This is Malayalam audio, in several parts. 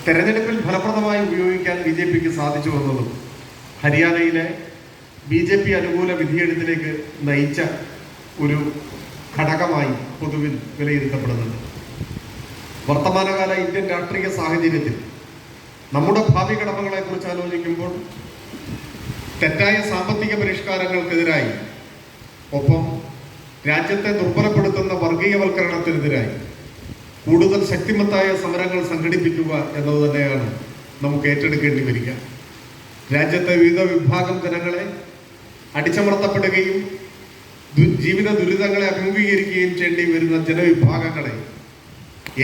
തെരഞ്ഞെടുപ്പിൽ ഫലപ്രദമായി ഉപയോഗിക്കാൻ BJPക്ക് സാധിച്ചു വന്നതും ഹരിയാനയിലെ BJP അനുകൂല വിധിയെഴുത്തിലേക്ക് നയിച്ച ഒരു ഘടകമായി പൊതുവിൽ വിലയിരുത്തപ്പെടുന്നുണ്ട്. വർത്തമാനകാല ഇന്ത്യൻ രാഷ്ട്രീയ സാഹചര്യത്തിൽ നമ്മുടെ ഭാവി കടമകളെക്കുറിച്ച് ആലോചിക്കുമ്പോൾ തെറ്റായ സാമ്പത്തിക പരിഷ്കാരങ്ങൾക്കെതിരായി, ഒപ്പം രാജ്യത്തെ ദുർബലപ്പെടുത്തുന്ന വർഗീയവൽക്കരണത്തിനെതിരായി കൂടുതൽ ശക്തിമത്തായ സമരങ്ങൾ സംഘടിപ്പിക്കുക എന്നത് തന്നെയാണ് നമുക്ക് ഏറ്റെടുക്കേണ്ടി വരിക. രാജ്യത്തെ വിവിധ വിഭാഗം ജനങ്ങളെ അടിച്ചമർത്തപ്പെടുകയും ജീവിത ദുരിതങ്ങളെ അഭിമുഖീകരിക്കുകയും ചെയ്യേണ്ടി വരുന്ന ജനവിഭാഗങ്ങളെ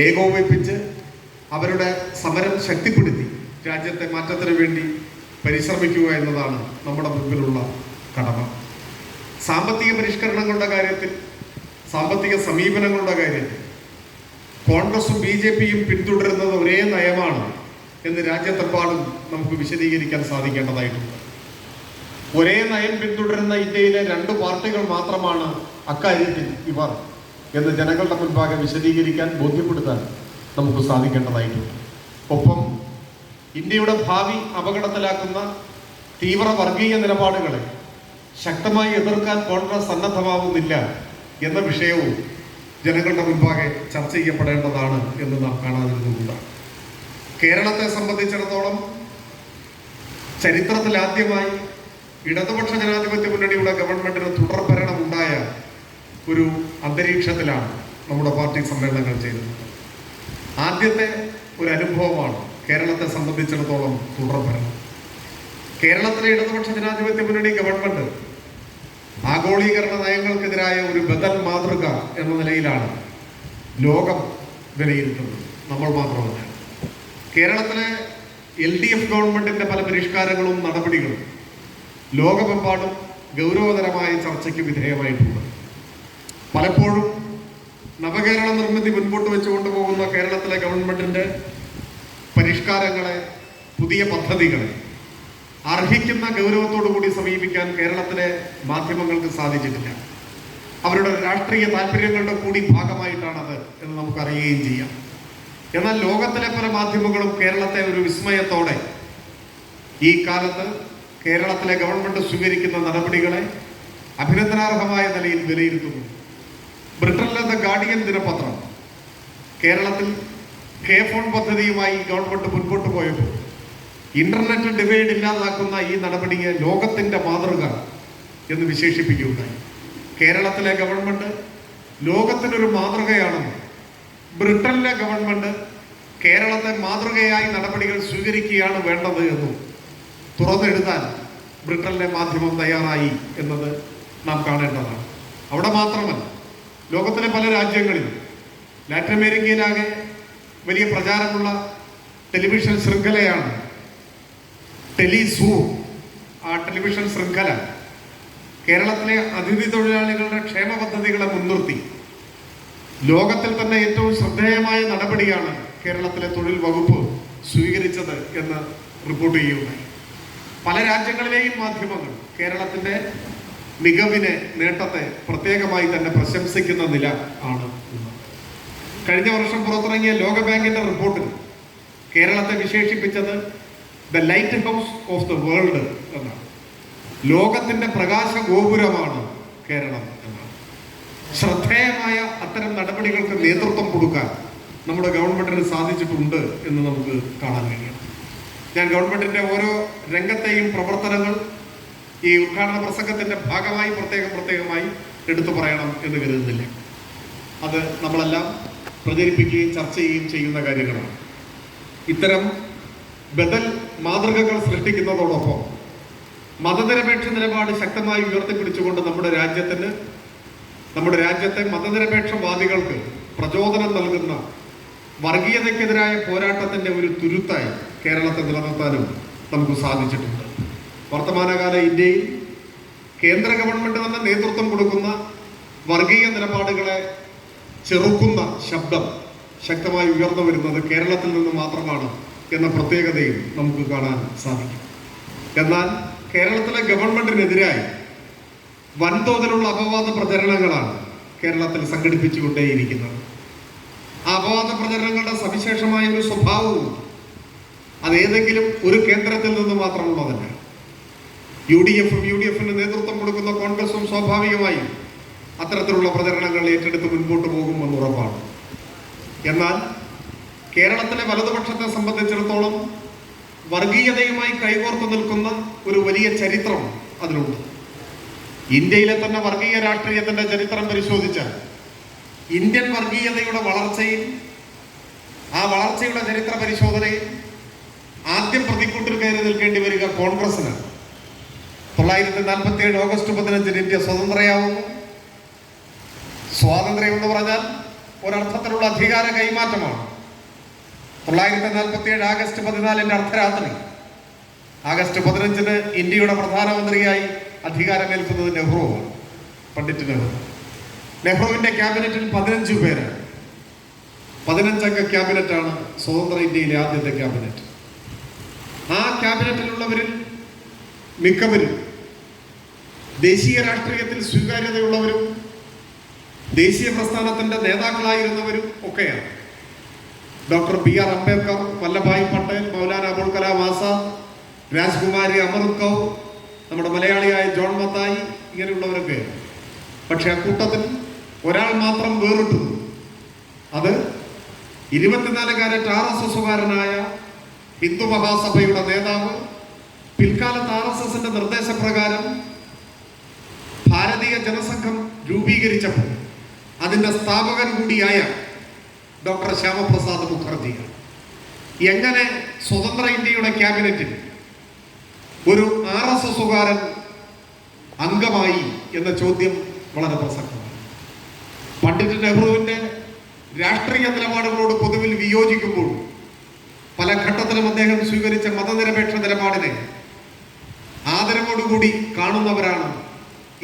ഏകോപിപ്പിച്ച് അവരുടെ സമരം ശക്തിപ്പെടുത്തി രാജ്യത്തെ മാറ്റത്തിന് വേണ്ടി പരിശ്രമിക്കുക എന്നതാണ് നമ്മുടെ മുമ്പിലുള്ള കടമ. സാമ്പത്തിക പരിഷ്കരണങ്ങളുടെ കാര്യത്തിൽ, സാമ്പത്തിക സമീപനങ്ങളുടെ കാര്യത്തിൽ കോൺഗ്രസും BJPയും പിന്തുടരുന്നത് ഒരേ നയമാണ് എന്ന് രാജ്യത്തെമ്പാടും നമുക്ക് വിശദീകരിക്കാൻ സാധിക്കേണ്ടതായിട്ടുണ്ട്. ഒരേ നയം പിന്തുടരുന്ന ഇന്ത്യയിലെ 2 പാർട്ടികൾ മാത്രമാണ് അക്കാര്യത്തിൽ ഇവർ എന്ന് ജനങ്ങളുടെ മുൻപാകെ വിശദീകരിക്കാൻ, ബോധ്യപ്പെടുത്താൻ നമുക്ക് സാധിക്കേണ്ടതായിട്ടുണ്ട്. ഒപ്പം ഇന്ത്യയുടെ ഭാവി അപകടത്തിലാക്കുന്ന തീവ്ര വർഗീയ നിലപാടുകളെ ശക്തമായി എതിർക്കാൻ കോൺഗ്രസ് സന്നദ്ധമാവുന്നില്ല എന്ന വിഷയവും ജനങ്ങളുടെ മുൻപാകെ ചർച്ച ചെയ്യപ്പെടേണ്ടതാണ് എന്ന് നാം കാണാതിരുന്നുകൂടാ. കേരളത്തെ സംബന്ധിച്ചിടത്തോളം ചരിത്രത്തിലാദ്യമായി ഇടതുപക്ഷ ജനാധിപത്യ മുന്നണിയുടെ ഗവൺമെന്റിന് തുടർഭരണം ഉണ്ടായ ഒരു അന്തരീക്ഷത്തിലാണ് നമ്മുടെ പാർട്ടി സമ്മേളനങ്ങൾ ചെയ്തത്. ആദ്യത്തെ ഒരു അനുഭവമാണ് കേരളത്തെ സംബന്ധിച്ചിടത്തോളം തുടർഭരണം. കേരളത്തിലെ ഇടതുപക്ഷ ജനാധിപത്യ മുന്നണി ഗവൺമെന്റ് ആഗോളീകരണ നയങ്ങൾക്കെതിരായ ഒരു ബദൽ മാതൃക എന്ന നിലയിലാണ് ലോകം വിലയിരുത്തുന്നത്. നമ്മൾ മാത്രമല്ല, കേരളത്തിലെ LDF ഗവൺമെന്റിന്റെ പല പരിഷ്കാരങ്ങളും നടപടികളും ലോകമെമ്പാടും ഗൗരവതരമായ ചർച്ചയ്ക്ക് വിധേയമായിട്ടുണ്ട്. പലപ്പോഴും നവകേരള നിർമ്മിതി മുൻപോട്ട് വെച്ചുകൊണ്ടുപോകുന്ന കേരളത്തിലെ ഗവൺമെന്റിന്റെ പരിഷ്കാരങ്ങളെ, പുതിയ പദ്ധതികളെ അർഹിക്കുന്ന ഗൗരവത്തോടു കൂടി സമീപിക്കാൻ കേരളത്തിലെ മാധ്യമങ്ങൾക്ക് സാധിച്ചിട്ടില്ല. അവരുടെ രാഷ്ട്രീയ താല്പര്യങ്ങളുടെ കൂടി ഭാഗമായിട്ടാണത് എന്ന് നമുക്കറിയുകയും ചെയ്യാം. എന്നാൽ ലോകത്തിലെ പല മാധ്യമങ്ങളും കേരളത്തെ ഒരു വിസ്മയത്തോടെ ഈ കാലത്ത് കേരളത്തിലെ ഗവൺമെന്റ് സ്വീകരിക്കുന്ന നടപടികളെ അഭിനന്ദനാർഹമായ നിലയിൽ വിലയിരുത്തുന്നു. ബ്രിട്ടനിലെ ദ ഗാർഡിയൻ ദിനപത്രം കേരളത്തിൽ K-ഫോൺ പദ്ധതിയുമായി ഗവൺമെന്റ് മുൻപോട്ട് പോയപ്പോൾ ഇന്റർനെറ്റ് ഡിവൈഡ് ഇല്ലാതാക്കുന്ന ഈ നടപടിയെ ലോകത്തിന്റെ മാതൃക എന്ന് വിശേഷിപ്പിക്കുകയുണ്ടായി. കേരളത്തിലെ ഗവൺമെന്റ് ലോകത്തിനൊരു മാതൃകയാണെന്ന് ബ്രിട്ടനിലെ ഗവൺമെന്റ് കേരളത്തെ മാതൃകയായി നടപടികൾ സ്വീകരിക്കുകയാണ് വേണ്ടത് എന്നും തുറന്നെഴുതാൻ ബ്രിട്ടനിലെ മാധ്യമം തയ്യാറായി എന്നത് നാം കാണേണ്ടതാണ്. അവിടെ മാത്രമല്ല, ലോകത്തിലെ പല രാജ്യങ്ങളിലും, ലാറ്റിൻ അമേരിക്കയിലാകെ വലിയ പ്രചാരമുള്ള ടെലിവിഷൻ ശൃംഖലയാണ് ടെലിസൂർ. ആ ടെലിവിഷൻ ശൃംഖല കേരളത്തിലെ അതിഥി തൊഴിലാളികളുടെ ക്ഷേമ പദ്ധതികളെ മുൻനിർത്തി ലോകത്തിൽ തന്നെ ഏറ്റവും ശ്രദ്ധേയമായ നടപടിയാണ് കേരളത്തിലെ തൊഴിൽ വകുപ്പ് സ്വീകരിച്ചത് എന്ന് റിപ്പോർട്ട് ചെയ്യുകയുണ്ടായി. പല രാജ്യങ്ങളിലെയും മാധ്യമങ്ങൾ കേരളത്തിന്റെ മികവിനെ, നേട്ടത്തെ പ്രത്യേകമായി തന്നെ പ്രശംസിക്കുന്ന നില ആണ് ഇന്ന്. കഴിഞ്ഞ വർഷം പുറത്തിറങ്ങിയ ലോകബാങ്കിന്റെ റിപ്പോർട്ടിൽ കേരളത്തെ വിശേഷിപ്പിച്ചത് the light house of the world എന്നാണ്. ലോകത്തിന്റെ പ്രകാശ ഗോപുരമാണ് കേരളം എന്നാണ്. ശ്രദ്ധേയമായ അത്തരം നടപടികൾക്ക് നേതൃത്വം കൊടുക്കാൻ നമ്മുടെ ഗവൺമെന്റിന് സാധിച്ചിട്ടുണ്ട് എന്ന് നമുക്ക് കാണാൻ കഴിയും. ഞാൻ ഗവൺമെന്റിന്റെ ഓരോ രംഗത്തെയും പ്രവർത്തനങ്ങൾ ഈ ഉദ്ഘാടന പ്രസംഗത്തിന്റെ ഭാഗമായി പ്രത്യേകമായി എടുത്തു പറയണം എന്ന് കരുതുന്നില്ല. അത് നമ്മളെല്ലാം പ്രചരിപ്പിക്കുകയും ചർച്ച ചെയ്യുകയും ചെയ്യുന്ന കാര്യങ്ങളാണ്. ഇത്തരം ബദൽ മാതൃകകൾ സൃഷ്ടിക്കുന്നതോടൊപ്പം മതനിരപേക്ഷ നിലപാട് ശക്തമായി ഉയർത്തിപ്പിടിച്ചുകൊണ്ട് നമ്മുടെ രാജ്യത്തെ മതനിരപേക്ഷവാദികൾക്ക് പ്രചോദനം നൽകുന്ന വർഗീയതയ്ക്കെതിരായ പോരാട്ടത്തിന്റെ ഒരു തുരുത്തായി കേരളത്തെ നിലനിർത്താനും നമുക്ക് സാധിച്ചിട്ടുണ്ട്. വർത്തമാനകാല ഇന്ത്യയിൽ കേന്ദ്ര ഗവൺമെന്റ് തന്നെ നേതൃത്വം കൊടുക്കുന്ന വർഗീയ നിലപാടുകളെ ചെറുക്കുന്ന ശബ്ദം ശക്തമായി ഉയർന്നു വരുന്നത് കേരളത്തിൽ നിന്ന് മാത്രമാണ് എന്ന പ്രത്യേകതയും നമുക്ക് കാണാൻ സാധിക്കും. എന്നാൽ കേരളത്തിലെ ഗവൺമെന്റിനെതിരായി വൻതോതിലുള്ള അപവാദ പ്രചരണങ്ങളാണ് കേരളത്തിൽ സംഘടിപ്പിച്ചുകൊണ്ടേയിരിക്കുന്നത്. ആ അപവാദ പ്രചരണങ്ങളുടെ സവിശേഷമായ ഒരു സ്വഭാവവും അത് ഏതെങ്കിലും ഒരു കേന്ദ്രത്തിൽ നിന്ന് മാത്രമുള്ളതല്ല. യു ഡി എഫിന് നേതൃത്വം കൊടുക്കുന്ന കോൺഗ്രസും സ്വാഭാവികമായും അത്തരത്തിലുള്ള പ്രചരണങ്ങൾ ഏറ്റെടുത്ത് മുൻപോട്ട് പോകുമെന്ന് ഉറപ്പാണ്. എന്നാൽ കേരളത്തിലെ വലതുപക്ഷത്തെ സംബന്ധിച്ചിടത്തോളം വർഗീയതയുമായി കൈകോർത്ത് നിൽക്കുന്ന ഒരു വലിയ ചരിത്രം അതിലുണ്ട്. ഇന്ത്യയിലെ തന്നെ വർഗീയ രാഷ്ട്രീയത്തിന്റെ ചരിത്രം പരിശോധിച്ചാൽ ഇന്ത്യൻ വർഗീയതയുടെ വളർച്ചയിൽ, ആ വളർച്ചയുടെ ചരിത്ര പരിശോധനയിൽ ആദ്യം പ്രതിക്കൂട്ടിൽ കയറി നിൽക്കേണ്ടി വരിക കോൺഗ്രസിനാണ്. 1947 ഓഗസ്റ്റ് 15 ഇന്ത്യ സ്വതന്ത്രയാവുന്നു. സ്വാതന്ത്ര്യം എന്ന് പറഞ്ഞാൽ ഒരർത്ഥത്തിലുള്ള അധികാര കൈമാറ്റമാണ്. 1947 ആഗസ്റ്റ് 14 അർദ്ധരാത്രി. ആഗസ്റ്റ് 15 ഇന്ത്യയുടെ പ്രധാനമന്ത്രിയായി അധികാരമേൽക്കുന്നത് നെഹ്റുവാണ്, പണ്ഡിറ്റ് നെഹ്റു. നെഹ്റുവിന്റെ ക്യാബിനറ്റിൽ 15 പേരാണ്. 15 അംഗ ക്യാബിനറ്റാണ് സ്വതന്ത്ര ഇന്ത്യയിലെ ആദ്യത്തെ ക്യാബിനറ്റ്. ആ ക്യാബിനറ്റിലുള്ളവരിൽ മിക്കവരും ദേശീയ രാഷ്ട്രീയത്തിൽ സ്വീകാര്യതയുള്ളവരും ദേശീയ പ്രസ്ഥാനത്തിന്റെ നേതാക്കളായിരുന്നവരും ഒക്കെയാണ്. ഡോക്ടർ BR അംബേദ്കർ, വല്ലഭായ് പട്ടേൽ, മൗലാന അബുൽ കലാം ആസാദ്, രാജ്കുമാരി അമൃത് കൗർ, നമ്മുടെ മലയാളിയായ ജോൺ മത്തായി, ഇങ്ങനെയുള്ളവരൊക്കെയാണ്. പക്ഷെ അക്കൂട്ടത്തിൽ ഒരാൾ മാത്രം വേറിട്ടു. അത് 24 കാരറ്റ് RSSകാരനായ ഹിന്ദു മഹാസഭയുടെ നേതാവ്, പിൽക്കാലത്ത് RSSന്റെ നിർദ്ദേശപ്രകാരം ഭാരതീയ ജനസംഘം രൂപീകരിച്ചപ്പോൾ അതിന്റെ സ്ഥാപകൻ കൂടിയായ ഡോക്ടർ ശ്യാമപ്രസാദ് മുഖർജിയാണ്. എങ്ങനെ സ്വതന്ത്ര ഇന്ത്യയുടെ ക്യാബിനറ്റിൽ ഒരു RSSകാരൻ അംഗമായി എന്ന ചോദ്യം വളരെ പ്രസക്തമാണ്. പണ്ഡിറ്റ് നെഹ്റുവിന്റെ രാഷ്ട്രീയ നിലപാടുകളോട് പൊതുവിൽ വിയോജിക്കുമ്പോൾ പല ഘട്ടത്തിലും അദ്ദേഹം സ്വീകരിച്ച മതനിരപേക്ഷ നിലപാടിനെ ആദരവോടുകൂടി കാണുന്നവരാണ്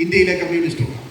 ഇന്ത്യയിലെ കമ്മ്യൂണിസ്റ്റുകാർ.